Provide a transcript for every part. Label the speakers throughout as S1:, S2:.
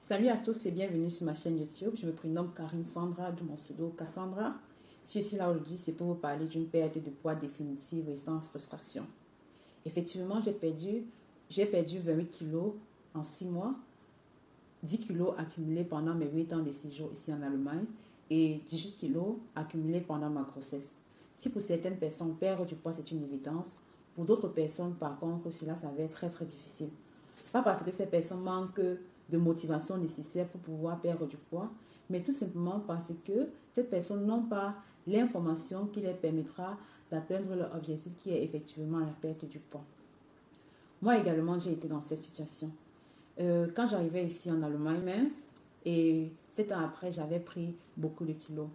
S1: Salut à tous et bienvenue sur ma chaîne YouTube. Je me prénomme Karine Sandra de mon pseudo Cassandra. Si je suis là aujourd'hui, c'est pour vous parler d'une perte de poids définitive et sans frustration. Effectivement, j'ai perdu 28 kilos en 6 mois, 10 kilos accumulés pendant mes 8 ans de séjour ici en Allemagne et 18 kilos accumulés pendant ma grossesse. Si pour certaines personnes, perdre du poids, c'est une évidence, pour d'autres personnes, par contre, cela s'avère très très difficile. Pas parce que ces personnes manquent de motivation nécessaire pour pouvoir perdre du poids, mais tout simplement parce que ces personnes n'ont pas l'information qui leur permettra d'atteindre leur objectif qui est effectivement la perte du poids. Moi également, j'ai été dans cette situation. Quand j'arrivais ici en Allemagne, mince, et 7 ans après, j'avais pris beaucoup de kilos.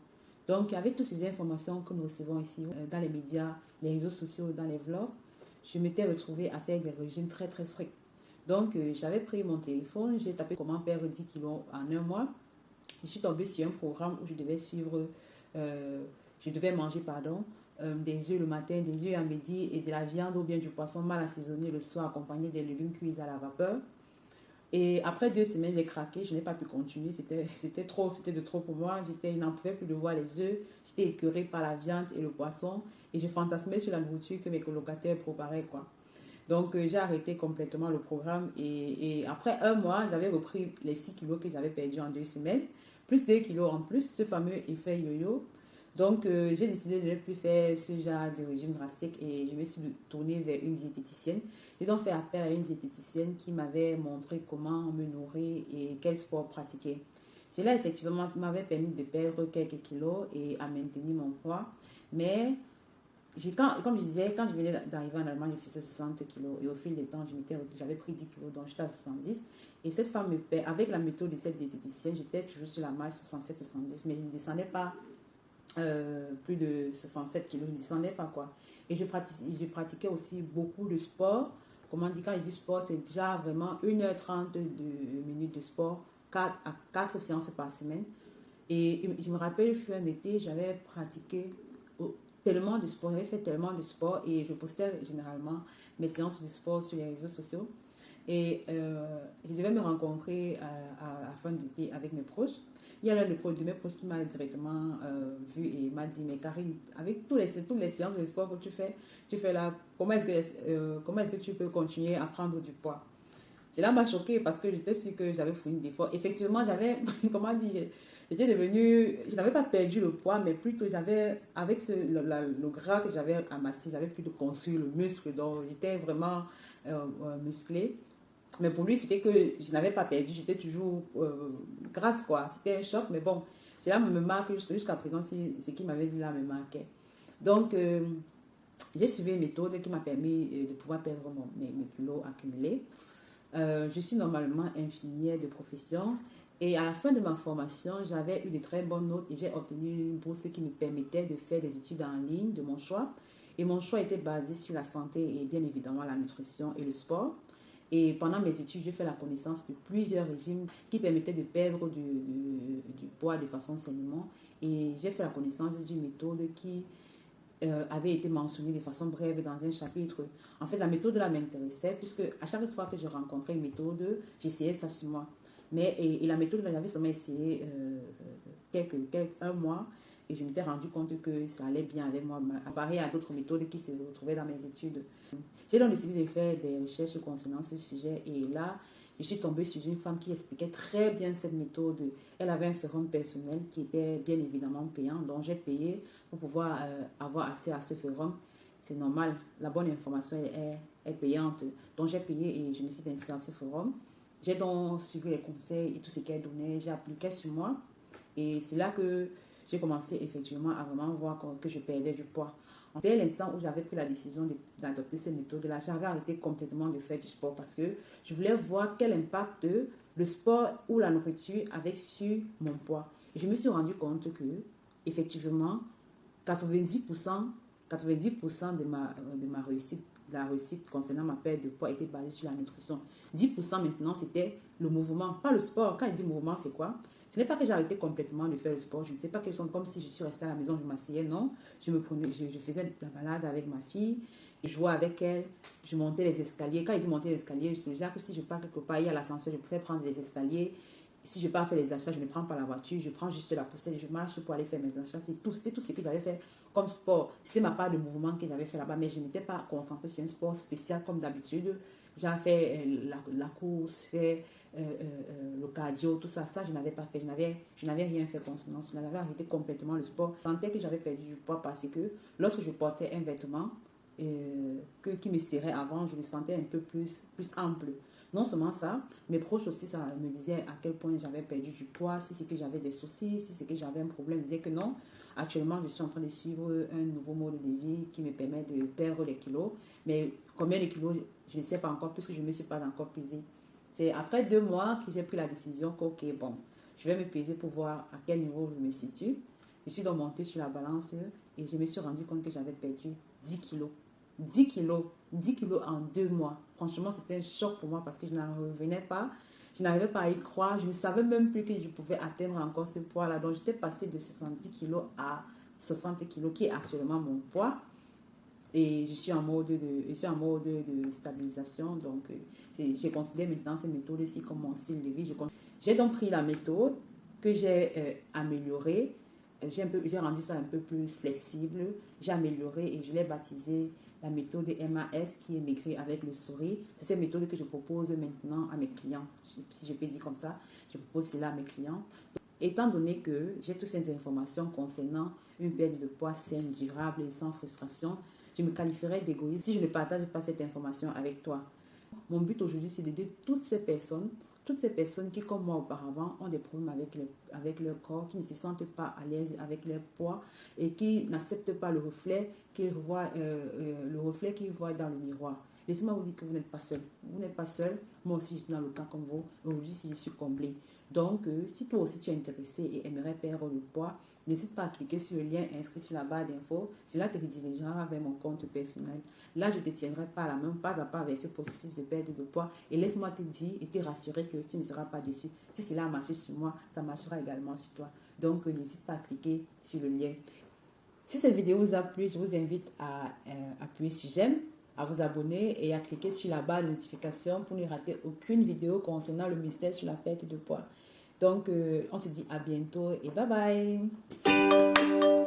S1: Donc, avec toutes ces informations que nous recevons ici dans les médias, les réseaux sociaux, dans les vlogs, je m'étais retrouvée à faire des régimes très très stricts. Donc, j'avais pris mon téléphone, j'ai tapé comment perdre 10 kilos en un mois. Je suis tombée sur un programme où je devais manger, des œufs le matin, des œufs à midi et de la viande ou bien du poisson mal assaisonné le soir accompagné des légumes cuits à la vapeur. Et après 2 semaines, j'ai craqué, je n'ai pas pu continuer, c'était de trop pour moi. Je n'en pouvais plus de voir les œufs, j'étais écœurée par la viande et le poisson et je fantasmais sur la nourriture que mes colocataires préparaient, quoi. Donc, j'ai arrêté complètement le programme et après un mois, j'avais repris les 6 kilos que j'avais perdus en 2 semaines, plus 2 kilos en plus, ce fameux effet yo-yo. Donc, j'ai décidé de ne plus faire ce genre de régime drastique et je me suis tournée vers une diététicienne. J'ai donc fait appel à une diététicienne qui m'avait montré comment me nourrir et quel sport pratiquer. Cela, effectivement, m'avait permis de perdre quelques kilos et à maintenir mon poids. Mais comme je disais, quand je venais d'arriver en Allemagne, je faisais 60 kilos. Et au fil du temps, j'avais pris 10 kilos, donc j'étais à 70. Et cette femme avec la méthode de cette diététicienne, j'étais toujours sur la marche 67-70, mais je ne descendais pas plus de 67 kilos, je ne descendais pas, quoi. Et je pratiquais aussi beaucoup de sport. Comment on dit, quand je dis sport, c'est déjà vraiment 1h30 de minutes de sport, 4 séances par semaine. Et je me rappelle, il fut un été, j'avais pratiqué tellement de sport, j'avais fait tellement de sport et je postais généralement mes séances de sport sur les réseaux sociaux. Et je devais me rencontrer à la fin de l'été avec mes proches. Il y a l'un de mes proches qui m'a directement vu et m'a dit, mais Karine, avec toutes les séances de sport que tu fais là, comment est-ce que tu peux continuer à prendre du poids? Cela m'a choquée parce que j'étais sûre que j'avais fourni d'efforts. Effectivement, comment dire, j'étais devenue, je n'avais pas perdu le poids, mais plutôt avec le gras que j'avais amassé, j'avais plus de construire le muscle, donc j'étais vraiment musclée. Mais pour lui, c'était que je n'avais pas perdu, j'étais toujours grasse, quoi. C'était un choc, mais bon, cela me marque jusqu'à présent, ce qu'il m'avait dit là me marquait. Donc, j'ai suivi une méthode qui m'a permis de pouvoir perdre mes kilos accumulés. Je suis normalement infirmière de profession et à la fin de ma formation, j'avais eu de très bonnes notes et j'ai obtenu une bourse qui me permettait de faire des études en ligne de mon choix. Et mon choix était basé sur la santé et bien évidemment la nutrition et le sport. Et pendant mes études, j'ai fait la connaissance de plusieurs régimes qui permettaient de perdre du poids de façon sainement. Et j'ai fait la connaissance d'une méthode qui avait été mentionné de façon brève dans un chapitre. En fait, la méthode là m'intéressait puisque à chaque fois que je rencontrais une méthode, j'essayais ça sur moi. Mais et la méthode là, j'avais seulement essayé un mois et je m'étais rendu compte que ça allait bien avec moi, comparé à d'autres méthodes qui se retrouvaient dans mes études. J'ai donc décidé de faire des recherches concernant ce sujet et là, je suis tombée sur une femme qui expliquait très bien cette méthode. Elle avait un forum personnel qui était bien évidemment payant, donc j'ai payé pour pouvoir avoir accès à ce forum. C'est normal, la bonne information est payante. Donc j'ai payé et je me suis inscrite dans ce forum. J'ai donc suivi les conseils et tout ce qu'elle donnait, j'ai appliqué sur moi. Et c'est là que j'ai commencé effectivement à vraiment voir que je perdais du poids. Dès l'instant où j'avais pris la décision d'adopter ces méthodes-là, j'avais arrêté complètement de faire du sport parce que je voulais voir quel impact le sport ou la nourriture avait sur mon poids. Et je me suis rendu compte que, effectivement, 90%, 90% de ma réussite, de la réussite concernant ma perte de poids était basée sur la nutrition. 10% maintenant, c'était le mouvement, pas le sport. Quand je dis mouvement, c'est quoi? Ce n'est pas que j'ai arrêté complètement de faire le sport. Je ne sais pas que sont comme si je suis restée à la maison, je m'asseyais. Non, je faisais la balade avec ma fille, je jouais avec elle, je montais les escaliers. Quand je dis monter les escaliers, je sais déjà que si je pars quelque part, il y a l'ascenseur, je pouvais prendre les escaliers. si je pars faire les achats, je ne prends pas la voiture, je prends juste la poussette, je marche pour aller faire mes achats. C'était tout ce que j'avais fait comme sport. C'était ma part de mouvement que j'avais fait là-bas, mais je n'étais pas concentrée sur un sport spécial comme d'habitude. J'avais fait la course, fait le cardio, tout ça. Ça, je n'avais pas fait. Je n'avais rien fait concernant. Je n'avais arrêté complètement le sport. Je sentais que j'avais perdu du poids parce que lorsque je portais un vêtement qui me serrait avant, je le sentais un peu plus ample. Non seulement ça, mes proches aussi, ça me disaient à quel point j'avais perdu du poids, si c'est que j'avais des soucis, si c'est que j'avais un problème. Ils disaient que non, actuellement, je suis en train de suivre un nouveau mode de vie qui me permet de perdre les kilos. Mais combien de kilos, je ne sais pas encore, puisque je ne me suis pas encore pesée. C'est après 2 mois que j'ai pris la décision que, ok, bon, je vais me peser pour voir à quel niveau je me situe. Je suis donc montée sur la balance et je me suis rendu compte que j'avais perdu 10 kilos. 10 kilos, 10 kilos en 2 mois. Franchement, c'était un choc pour moi parce que je n'en revenais pas. Je n'arrivais pas à y croire. Je ne savais même plus que je pouvais atteindre encore ce poids-là. Donc, j'étais passée de 70 kilos à 60 kilos, qui est actuellement mon poids. Et je suis en mode de stabilisation. Donc, je considère maintenant cette méthode-ci comme mon style de vie. J'ai donc pris la méthode que j'ai améliorée. J'ai rendu ça un peu plus flexible. J'ai amélioré et je l'ai baptisé la méthode MAS, qui est maigrir avec le sourire. C'est cette méthode que je propose maintenant à mes clients. Si je peux dire comme ça, je propose cela à mes clients. Étant donné que j'ai toutes ces informations concernant une perte de poids saine, durable et sans frustration, je me qualifierais d'égoïste si je ne partage pas cette information avec toi. Mon but aujourd'hui, c'est d'aider toutes ces personnes qui, comme moi auparavant, ont des problèmes avec leur corps, qui ne se sentent pas à l'aise avec leur poids et qui n'acceptent pas le reflet qu'ils voient dans le miroir. Laissez-moi vous dire que vous n'êtes pas seul. Vous n'êtes pas seul. Moi aussi, je suis dans le cas comme vous. Aujourd'hui, je suis comblée. Donc, si toi aussi tu es intéressé et aimerais perdre le poids, n'hésite pas à cliquer sur le lien inscrit sur la barre d'infos. Cela te redirigera vers mon compte personnel. Là, je te tiendrai pas la main, pas à pas, vers ce processus de perte de poids. Et laisse-moi te dire et te rassurer que tu ne seras pas déçu. Si cela a marché sur moi, ça marchera également sur toi. Donc, n'hésite pas à cliquer sur le lien. Si cette vidéo vous a plu, je vous invite à appuyer sur j'aime, à vous abonner et à cliquer sur la barre de notification pour ne rater aucune vidéo concernant le mystère sur la perte de poids. Donc, on se dit à bientôt et bye bye.